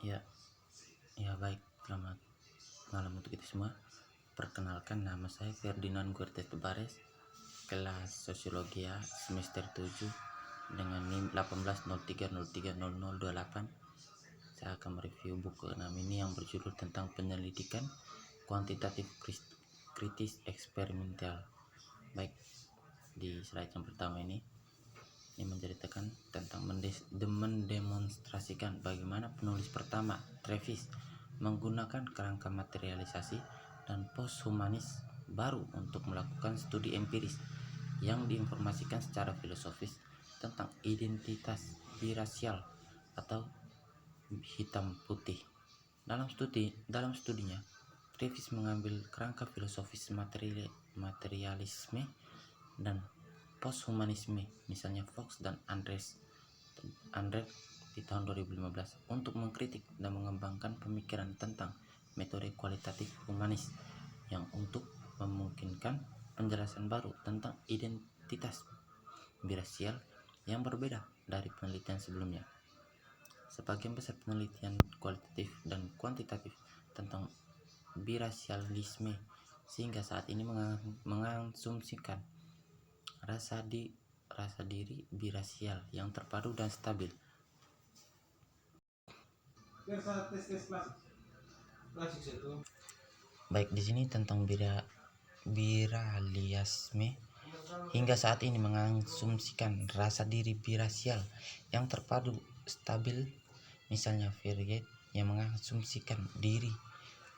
Ya, baik. Selamat malam untuk kita semua. Perkenalkan, nama saya Ferdinand Gurtes Tubares, kelas Sosiologi semester 7 dengan NIM 1803030028. Saya akan mereview buku 6 ini yang berjudul tentang penyelidikan kuantitatif kritis eksperimental. Baik, di slide yang pertama ini menceritakan tentang mendemonstrasikan bagaimana penulis pertama, Travis, menggunakan kerangka materialisasi dan posthumanis baru untuk melakukan studi empiris yang diinformasikan secara filosofis tentang identitas birasial atau hitam putih. Dalam studinya, Travis mengambil kerangka filosofis materialisme dan posthumanisme, misalnya Fox dan Andres di tahun 2015, untuk mengkritik dan mengembangkan pemikiran tentang metode kualitatif humanis yang untuk memungkinkan penjelasan baru tentang identitas birasial yang berbeda dari penelitian sebelumnya. Sebagian besar penelitian kualitatif dan kuantitatif tentang birasialisme sehingga saat ini mengasumsikan rasa diri birasial yang terpadu dan stabil. Baik, di sini tentang biraliasme hingga saat ini mengasumsikan rasa diri birasial yang terpadu stabil, misalnya Virget yang mengasumsikan diri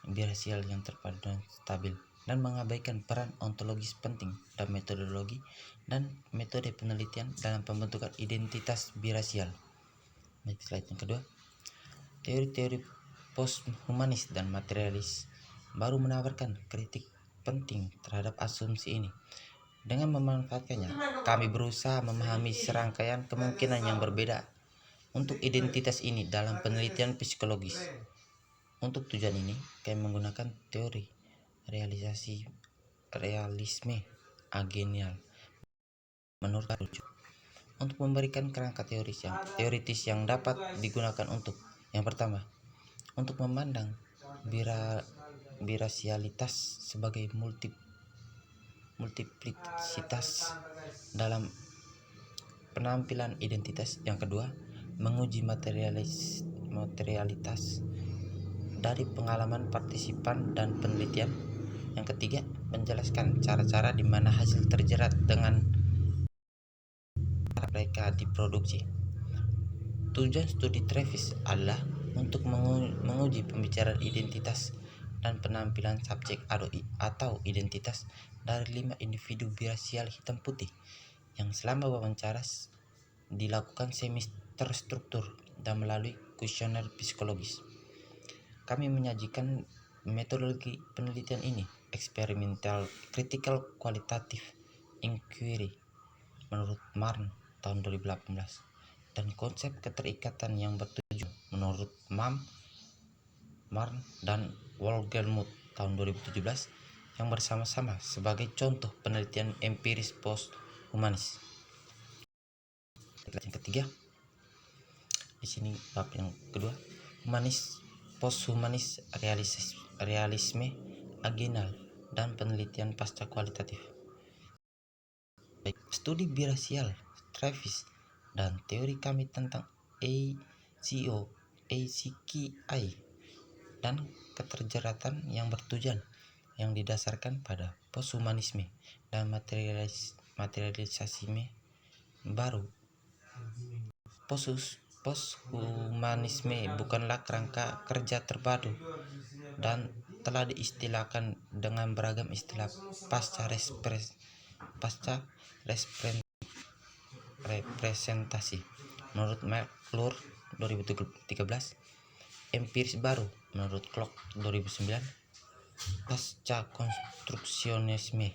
birasial yang terpadu dan stabil dan mengabaikan peran ontologis penting dan metodologi dan metode penelitian dalam pembentukan identitas birasial. Baik, slide yang kedua. Teori-teori posthumanis dan materialis baru menawarkan kritik penting terhadap asumsi ini. Dengan memanfaatkannya, kami berusaha memahami serangkaian kemungkinan yang berbeda untuk identitas ini dalam penelitian psikologis. Untuk tujuan ini, kami menggunakan teori realisme agenial menurut Rujuk untuk memberikan kerangka teoritis yang dapat digunakan untuk yang pertama, untuk memandang birasialitas sebagai multiplicitas dalam penampilan identitas. Yang kedua, menguji materialitas dari pengalaman partisipan dan penelitian. Yang ketiga, menjelaskan cara-cara di mana hasil terjerat dengan mereka diproduksi. Tujuan studi Travis adalah untuk menguji pembicaraan identitas dan penampilan subjek atau identitas dari 5 individu birasial hitam putih yang selama wawancara dilakukan semi terstruktur dan melalui kuesioner psikologis. Kami menyajikan metodologi penelitian ini, eksperimental critical qualitative inquiry menurut Marn tahun 2018 dan konsep keterikatan yang bertujuan menurut Marn dan Wolgemuth tahun 2017 yang bersama-sama sebagai contoh penelitian empiris post-humanis. Yang ketiga, di sini bab yang kedua, post-humanis realisme agenal dan penelitian pasca kualitatif. Baik, studi birasial Travis dan teori kami tentang ACKI dan keterjeratan yang bertujuan yang didasarkan pada posthumanisme dan materialisasime baru. Posthumanisme bukanlah kerangka kerja terpadu dan telah diistilahkan dengan beragam istilah pasca representasi menurut McClure 2013, empiris baru menurut Clock 2009, pasca konstruksionisme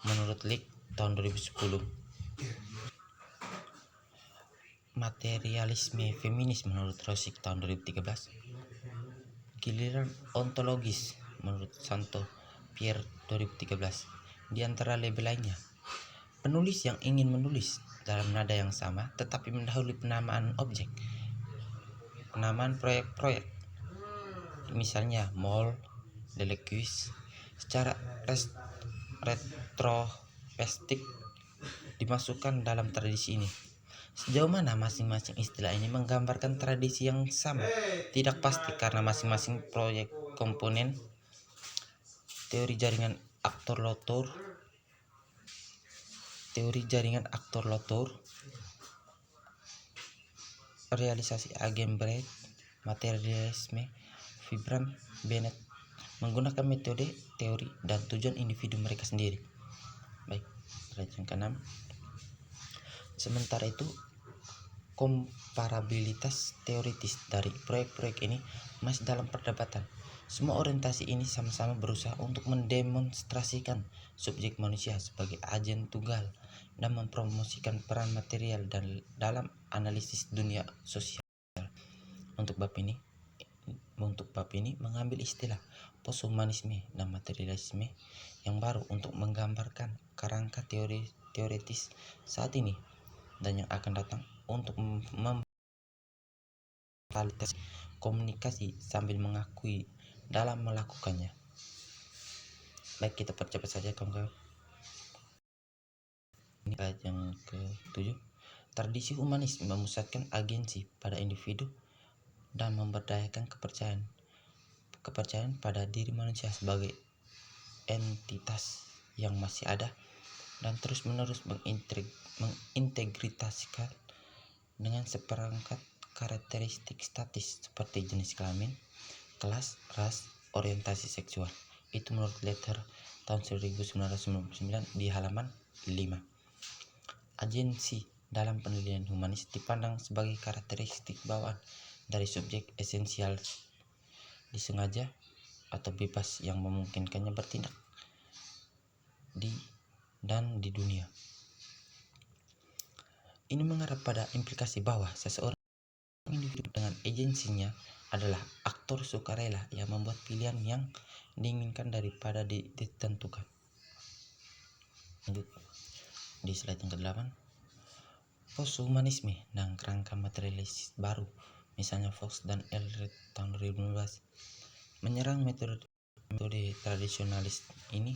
menurut Leake tahun 2010, materialisme feminis menurut Rosik tahun 2013, giliran ontologis menurut Santo Pierre 2013. Di antara label lainnya, penulis yang ingin menulis dalam nada yang sama tetapi mendahului penamaan objek, penamaan proyek-proyek misalnya Moll, Deleuze, secara retrospektif dimasukkan dalam tradisi ini. Sejauh mana masing-masing istilah ini menggambarkan tradisi yang sama tidak pasti karena masing-masing proyek komponen teori jaringan aktor lotor, realisasi agen Brecht, materialisme, Vibram, Bennett menggunakan metode, teori, dan tujuan individu mereka sendiri. Baik, slide yang ke-6. Sementara itu, komparabilitas teoritis dari proyek-proyek ini masih dalam perdebatan. Semua orientasi ini sama-sama berusaha untuk mendemonstrasikan subjek manusia sebagai agen tunggal dan mempromosikan peran material dan dalam analisis dunia sosial. Untuk bab ini mengambil istilah posthumanisme dan materialisme yang baru untuk menggambarkan kerangka teoritis saat ini dan yang akan datang untuk memfasilitasi komunikasi sambil mengakui dalam melakukannya. Baik, kita percepat saja kawan-kawan. Ini ayat yang ke-7. Tradisi humanis memusatkan agensi pada individu dan memberdayakan kepercayaan pada diri manusia sebagai entitas yang masih ada dan terus-menerus mengintegritasikan dengan seperangkat karakteristik statis seperti jenis kelamin, kelas, ras, orientasi seksual. Itu menurut Letter tahun 1999 di halaman 5. Agensi dalam penelitian humanis dipandang sebagai karakteristik bawaan dari subjek esensial disengaja atau bebas yang memungkinkannya bertindak di dunia. Ini mengarah pada implikasi bahwa seseorang individu dengan agensinya adalah aktor sukarela yang membuat pilihan yang diinginkan daripada ditentukan. Lanjut di slide yang ke-8. Posthumanisme dan kerangka materialis baru, misalnya Fox dan Elred tahun 2015, menyerang metode tradisionalis ini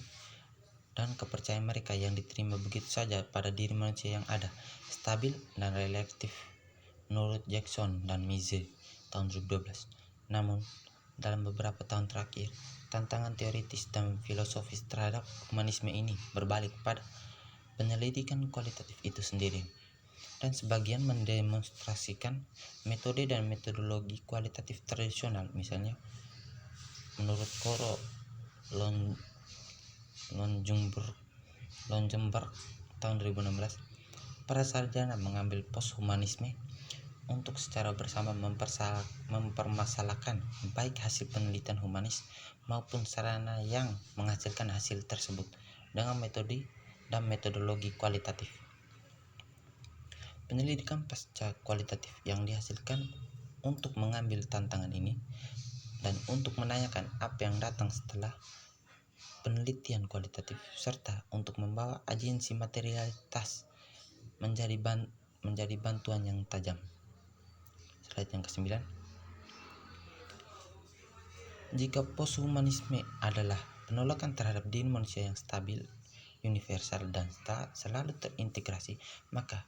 dan kepercayaan mereka yang diterima begitu saja pada diri manusia yang ada, stabil dan relatif menurut Jackson dan Mize tahun 2012. Namun, dalam beberapa tahun terakhir, tantangan teoritis dan filosofis terhadap humanisme ini berbalik pada penyelidikan kualitatif itu sendiri, dan sebagian mendemonstrasikan metode dan metodologi kualitatif tradisional. Misalnya, menurut Koro Longenberg tahun 2016, para sarjana mengambil posthumanisme untuk secara bersama mempermasalahkan baik hasil penelitian humanis maupun sarana yang menghasilkan hasil tersebut dengan metode dan metodologi kualitatif. Penyelidikan pasca kualitatif yang dihasilkan untuk mengambil tantangan ini dan untuk menanyakan apa yang datang setelah penelitian kualitatif serta untuk membawa agensi materialitas menjadi bantuan yang tajam. Slide yang ke-9. Jika posthumanisme adalah penolakan terhadap diri manusia yang stabil, universal dan selalu terintegrasi, maka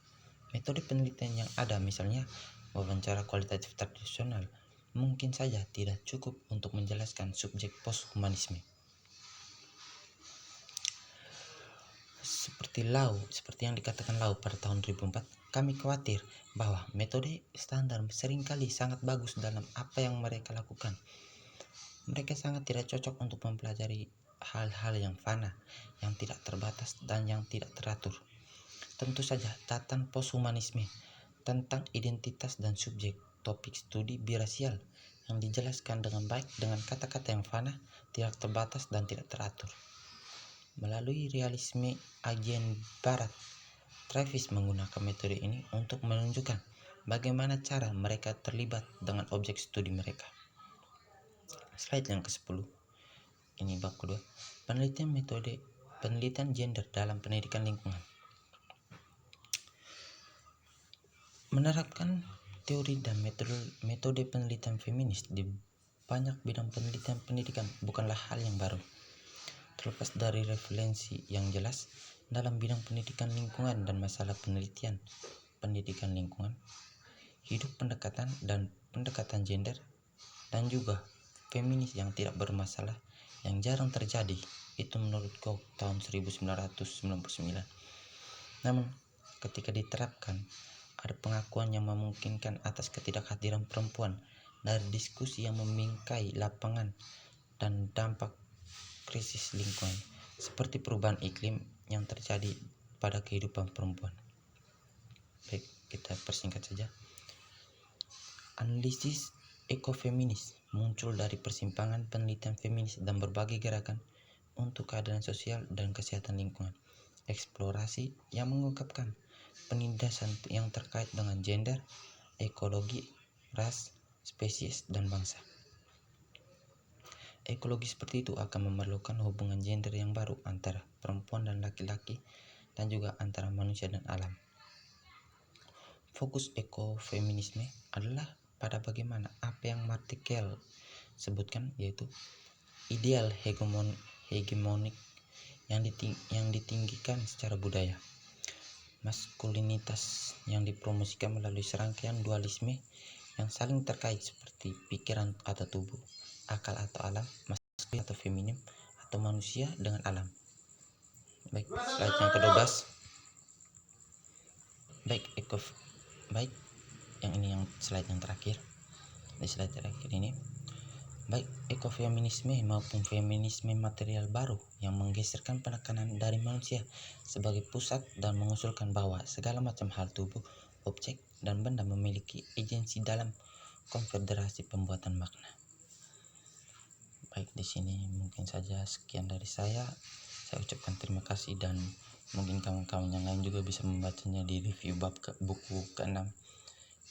metode penelitian yang ada, misalnya wawancara kualitatif tradisional, mungkin saja tidak cukup untuk menjelaskan subjek posthumanisme. Seperti yang dikatakan Lau pada tahun 2004, kami khawatir bahwa metode standar seringkali sangat bagus dalam apa yang mereka lakukan. Mereka sangat tidak cocok untuk mempelajari hal-hal yang fana, yang tidak terbatas dan yang tidak teratur. Tentu saja, tatan posthumanisme tentang identitas dan subjek, topik studi birasial yang dijelaskan dengan baik dengan kata-kata yang fana, tidak terbatas dan tidak teratur. Melalui realisme agen barat, Travis menggunakan metode ini untuk menunjukkan bagaimana cara mereka terlibat dengan objek studi mereka. Slide yang ke-10. Ini bab kedua. Penelitian gender dalam pendidikan lingkungan. Menerapkan teori dan metode penelitian feminis di banyak bidang penelitian pendidikan bukanlah hal yang baru. Terlepas dari referensi yang jelas dalam bidang pendidikan lingkungan dan masalah penelitian pendidikan lingkungan, hidup pendekatan gender, dan juga feminis yang tidak bermasalah yang jarang terjadi. Itu menurut Koch tahun 1999. Namun, ketika diterapkan, ada pengakuan yang memungkinkan atas ketidakhadiran perempuan dari diskusi yang membingkai lapangan dan dampak krisis lingkungan, seperti perubahan iklim yang terjadi pada kehidupan perempuan. Baik, kita persingkat saja. Analisis ekofeminis muncul dari persimpangan penelitian feminis dan berbagai gerakan untuk keadilan sosial dan kesehatan lingkungan. Eksplorasi yang mengungkapkan penindasan yang terkait dengan gender, ekologi, ras, spesies, dan bangsa. Ekologi seperti itu akan memerlukan hubungan gender yang baru antara perempuan dan laki-laki dan juga antara manusia dan alam. Fokus ekofeminisme adalah pada bagaimana apa yang Martikel sebutkan, yaitu ideal hegemonik yang ditinggikan secara budaya, maskulinitas yang dipromosikan melalui serangkaian dualisme yang saling terkait seperti pikiran atau tubuh, akal atau alam, maskulin atau feminim, atau manusia dengan alam. Baik, slide yang ke-12. Baik, yang ini yang slide yang terakhir. Di slide terakhir ini, baik ekofeminisme maupun feminisme material baru yang menggeserkan penekanan dari manusia sebagai pusat dan mengusulkan bahwa segala macam hal tubuh, objek, dan benda memiliki agensi dalam konfederasi pembuatan makna. Baik, di sini mungkin saja sekian dari saya. Saya ucapkan terima kasih dan mungkin kawan-kawan yang lain juga bisa membacanya di review bab buku ke-6.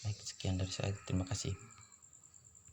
Baik, sekian dari saya. Terima kasih.